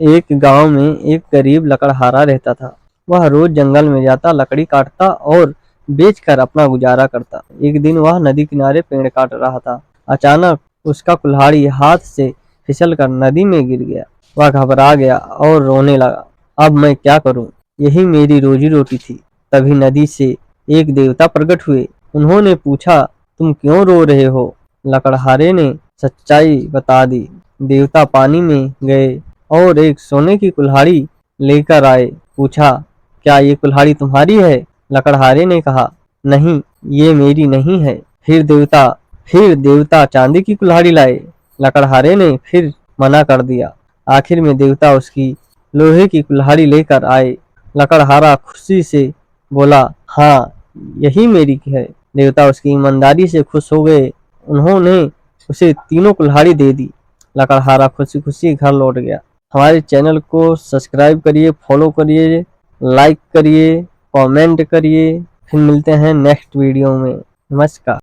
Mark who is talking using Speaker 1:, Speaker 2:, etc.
Speaker 1: एक गांव में एक गरीब लकड़हारा रहता था। वह रोज जंगल में जाता, लकड़ी काटता और बेचकर अपना गुजारा करता। एक दिन वह नदी किनारे पेड़ काट रहा था। अचानक उसका कुल्हाड़ी हाथ से फिसलकर नदी में गिर गया। वह घबरा गया और रोने लगा। अब मैं क्या करूं? यही मेरी रोजी रोटी थी। तभी नदी से एक देवता प्रकट हुए। उन्होंने पूछा, तुम क्यों रो रहे हो? लकड़हारे ने सच्चाई बता दी। देवता पानी में गए और एक सोने की कुल्हाड़ी लेकर आए। पूछा, क्या ये कुल्हाड़ी तुम्हारी है? लकड़हारे ने कहा, नहीं, ये मेरी नहीं है। फिर देवता चांदी की कुल्हाड़ी लाए। लकड़हारे ने फिर मना कर दिया। आखिर में देवता उसकी लोहे की कुल्हाड़ी लेकर आए। लकड़हारा खुशी से बोला, हाँ, यही मेरी है। देवता उसकी ईमानदारी से खुश हो गए। उन्होंने उसे तीनों कुल्हाड़ी दे दी। लकड़हारा खुशी खुशी घर लौट गया। हमारे चैनल को सब्सक्राइब करिए, फॉलो करिए, लाइक करिए, कमेंट करिए। फिर मिलते हैं नेक्स्ट वीडियो में। नमस्कार।